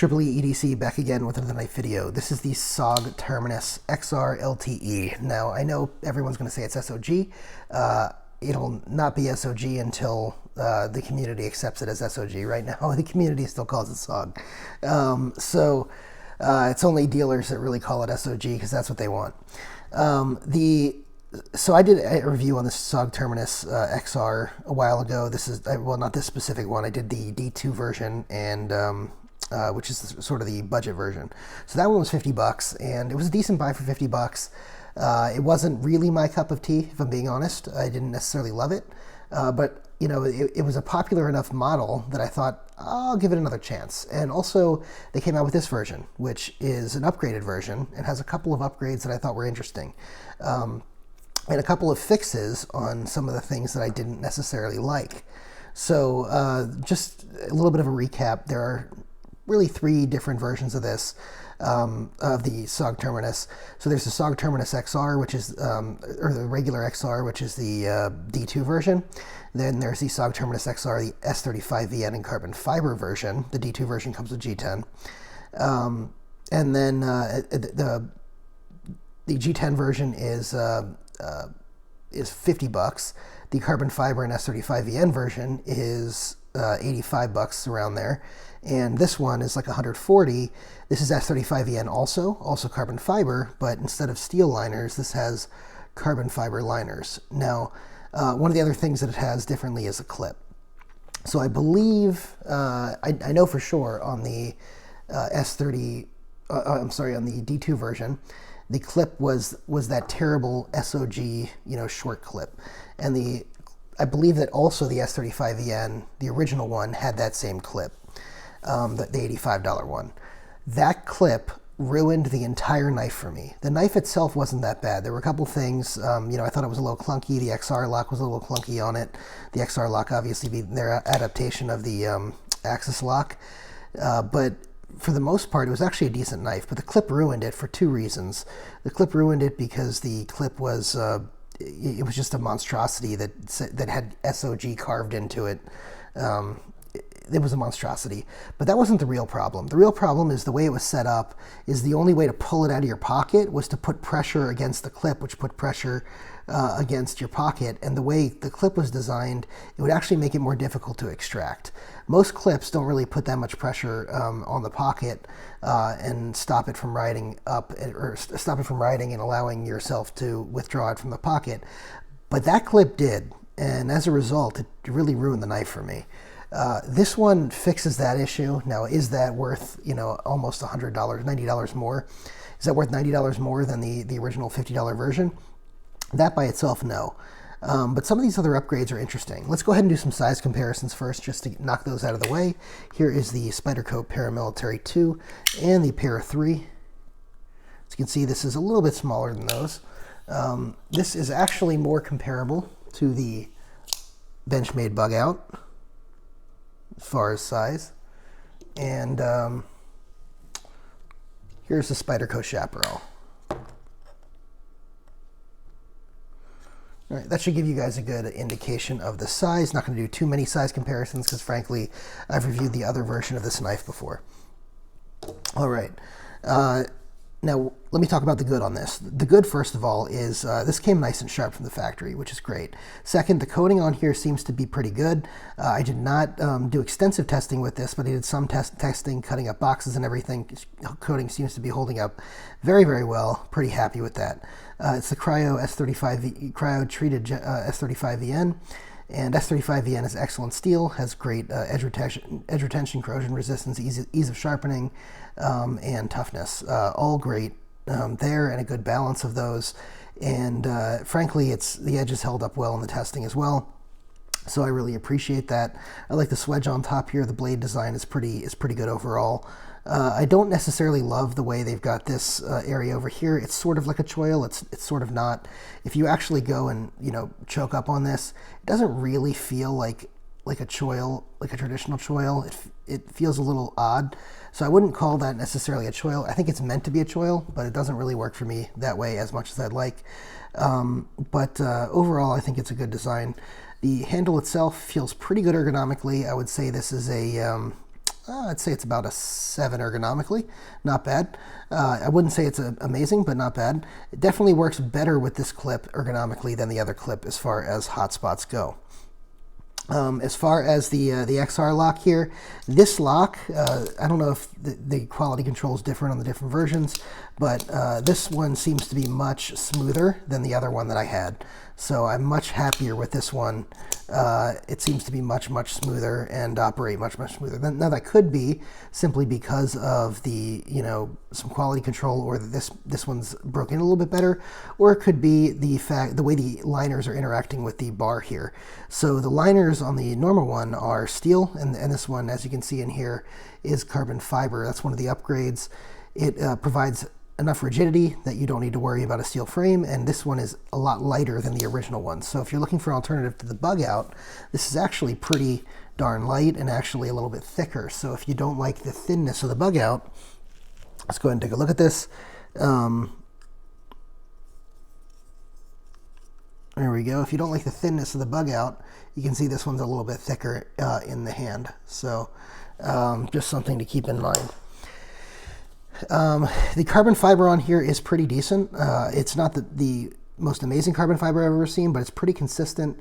EEE EDC back again with another knife video. This is the SOG Terminus XR LTE. Now, I know everyone's going to say it's SOG. It'll not be SOG until the community accepts it as SOG. Right now, the community still calls it SOG. It's only dealers that really call it SOG because that's what they want. So I did a review on the SOG Terminus XR a while ago. This is, well, not this specific one. I did the D2 version, and which is sort of the budget version. So that one was $50, and it was a decent buy for $50. It wasn't really my cup of tea, if I'm being honest. I didn't necessarily love it, but you know, it was a popular enough model that I thought I'll give it another chance. And also, they came out with this version, which is an upgraded version and has a couple of upgrades that I thought were interesting. And a couple of fixes on some of the things that I didn't necessarily like. So just a little bit of a recap. There are really three different versions of this, of the SOG Terminus. So there's the SOG Terminus XR, which is, or the regular XR, which is the D2 version. Then there's the SOG Terminus XR, the S35VN and carbon fiber version. The D2 version comes with G10. And then the G10 version is $50. The carbon fiber and S35VN version is $85 around there. And this one is like $140. This is S35VN also carbon fiber, but instead of steel liners, this has carbon fiber liners. Now, one of the other things that it has differently is a clip. So I believe, I know for sure on the on the D2 version, the clip was that terrible SOG, short clip. And I believe that also the S35VN, the original one, had that same clip. The $85 one. That clip ruined the entire knife for me. The knife itself wasn't that bad. There were a couple things, I thought it was a little clunky. The XR lock was a little clunky on it. The XR lock obviously being their adaptation of the Axis lock. But for the most part, it was actually a decent knife, but the clip ruined it for two reasons. The clip ruined it because the clip was, it was just a monstrosity that had SOG carved into it. It was a monstrosity, but that wasn't the real problem. The real problem is the way it was set up is the only way to pull it out of your pocket was to put pressure against the clip, which put pressure against your pocket. And the way the clip was designed, it would actually make it more difficult to extract. Most clips don't really put that much pressure on the pocket and stop it from riding up, or stop it from riding and allowing yourself to withdraw it from the pocket. But that clip did, and as a result, it really ruined the knife for me. This one fixes that issue. Now, is that worth, almost $100, $90 more? Is that worth $90 more than the original $50 version? That by itself, no. But some of these other upgrades are interesting. Let's go ahead and do some size comparisons first, just to knock those out of the way. Here is the Spyderco Paramilitary 2 and the Para 3. As you can see, this is a little bit smaller than those. This is actually more comparable to the Benchmade Bugout as far as size. And here's the Spyderco Chapparal. All right, that should give you guys a good indication of the size. Not going to do too many size comparisons because, frankly, I've reviewed the other version of this knife before. All right. Now, let me talk about the good on this. The good, first of all, is this came nice and sharp from the factory, which is great. Second, the coating on here seems to be pretty good. I did not do extensive testing with this, but I did some testing, cutting up boxes and everything. Coating seems to be holding up very, very well. Pretty happy with that. It's the cryo-treated S35VN. And S35VN is excellent steel, has great edge retention, corrosion resistance, ease of sharpening, and toughness. All great there, and a good balance of those. And frankly, the edges held up well in the testing as well. So I really appreciate that. I like the swedge on top here. The blade design is pretty good overall. I don't necessarily love the way they've got this area over here. It's sort of like a choil. It's sort of not. If you actually go and choke up on this, it doesn't really feel like a choil, like a traditional choil. It feels a little odd. So I wouldn't call that necessarily a choil. I think it's meant to be a choil, but it doesn't really work for me that way as much as I'd like. But overall, I think it's a good design. The handle itself feels pretty good ergonomically. I would say this is a I'd say it's about a 7 ergonomically. Not bad. I wouldn't say it's amazing, but not bad. It definitely works better with this clip ergonomically than the other clip as far as hotspots go. As far as the XR lock here, this lock, I don't know if the quality control is different on the different versions, but this one seems to be much smoother than the other one that I had. So I'm much happier with this one. It seems to be much, much smoother and operate much, much smoother. Now that could be simply because of the, some quality control, or that this one's broken a little bit better, or it could be the way the liners are interacting with the bar here. So the liners on the normal one are steel, and this one, as you can see in here, is carbon fiber. That's one of the upgrades. It provides enough rigidity that you don't need to worry about a steel frame, and this one is a lot lighter than the original one. So if you're looking for an alternative to the Bugout, this is actually pretty darn light and actually a little bit thicker. So if you don't like the thinness of the Bugout, let's go ahead and take a look at this. There we go. If you don't like the thinness of the Bugout, you can see this one's a little bit thicker in the hand. So just something to keep in mind. The carbon fiber on here is pretty decent. It's not the most amazing carbon fiber I've ever seen, but it's pretty consistent,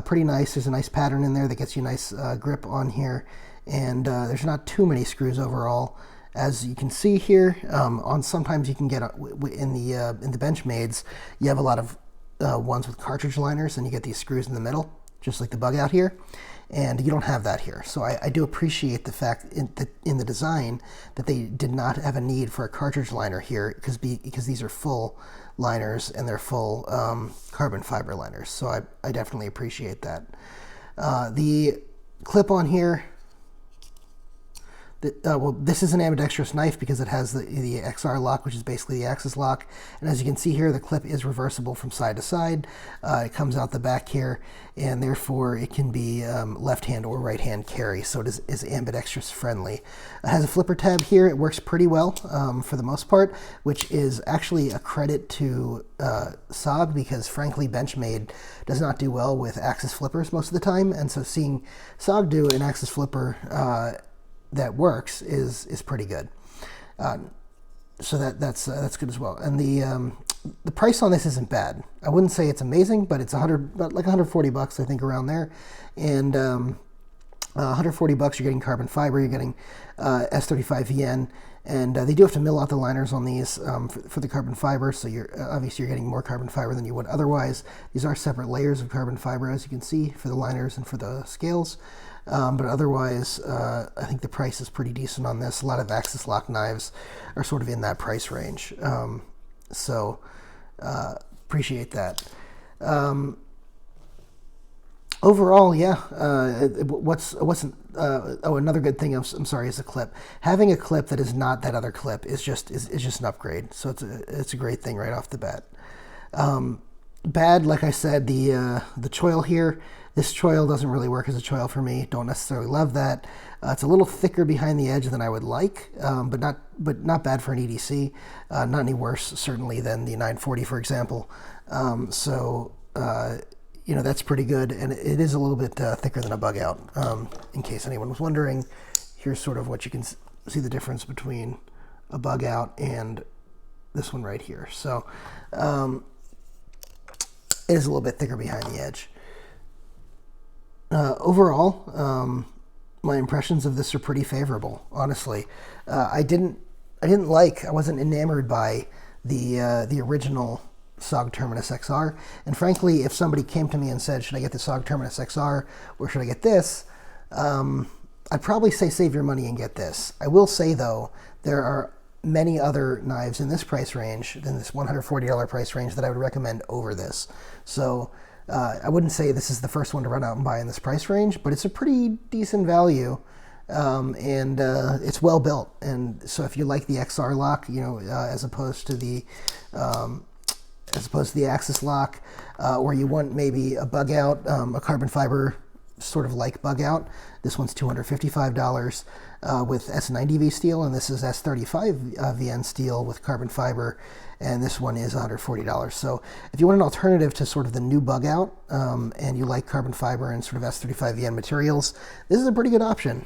pretty nice. There's a nice pattern in there that gets you a nice grip on here, and there's not too many screws overall. As you can see here, sometimes you can get in the Benchmades, you have a lot of ones with cartridge liners, and you get these screws in the middle, just like the Bugout here. And you don't have that here. So I do appreciate the fact in the design that they did not have a need for a cartridge liner here, because these are full liners and they're full carbon fiber liners. So I definitely appreciate that. The clip on here, well, this is an ambidextrous knife because it has the XR lock, which is basically the axis lock. And as you can see here, the clip is reversible from side to side. It comes out the back here, and therefore it can be left hand or right hand carry. So it is ambidextrous friendly. It has a flipper tab here. It works pretty well for the most part, which is actually a credit to SOG, because frankly, Benchmade does not do well with axis flippers most of the time. And so seeing SOG do an axis flipper that works is pretty good. So that's good as well. And the price on this isn't bad. I wouldn't say it's amazing, but it's like $140, I think, around there. And $140, you're getting carbon fiber, you're getting S35VN, and they do have to mill out the liners on these for the carbon fiber. So obviously you're getting more carbon fiber than you would otherwise. These are separate layers of carbon fiber, as you can see, for the liners and for the scales. But otherwise, I think the price is pretty decent on this. A lot of axis lock knives are sort of in that price range. So appreciate that. Overall, yeah. Another good thing, I'm sorry, is the clip. Having a clip that is not that other clip is just an upgrade. So it's a great thing right off the bat. Bad, like I said, the choil here. This choil doesn't really work as a choil for me. Don't necessarily love that. It's a little thicker behind the edge than I would like, but not bad for an EDC. Not any worse, certainly, than the 940, for example. That's pretty good, and it is a little bit thicker than a Bugout. In case anyone was wondering, here's sort of what you can see the difference between a Bugout and this one right here. So it is a little bit thicker behind the edge. Overall, my impressions of this are pretty favorable, honestly. I wasn't enamored by the original SOG Terminus XR, and frankly, if somebody came to me and said, should I get the SOG Terminus XR or should I get this, I'd probably say save your money and get this. I will say, though, there are many other knives in this price range, than this $140 price range, that I would recommend over this. So I wouldn't say this is the first one to run out and buy in this price range, but it's a pretty decent value, and it's well built. And so if you like the XR lock, as opposed to the axis lock, or you want maybe a Bugout, a carbon fiber sort of like Bugout, this one's $255 with S90V steel, and this is S35VN steel with carbon fiber, and this one is $140. So if you want an alternative to sort of the new Bugout, and you like carbon fiber and sort of S35VN materials, this is a pretty good option.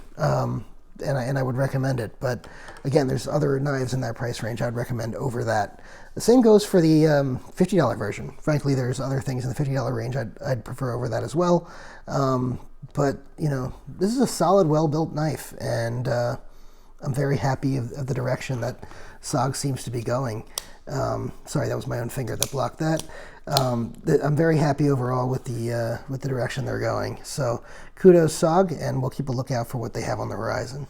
and I would recommend it. But again, there's other knives in that price range I'd recommend over that. The same goes for the $50 version. Frankly, there's other things in the $50 range I'd prefer over that as well. But you know, this is a solid, well-built knife, and I'm very happy of the direction that SOG seems to be going. Sorry, that was my own finger that blocked that. I'm very happy overall with the direction they're going. So kudos SOG, and we'll keep a lookout for what they have on the horizon.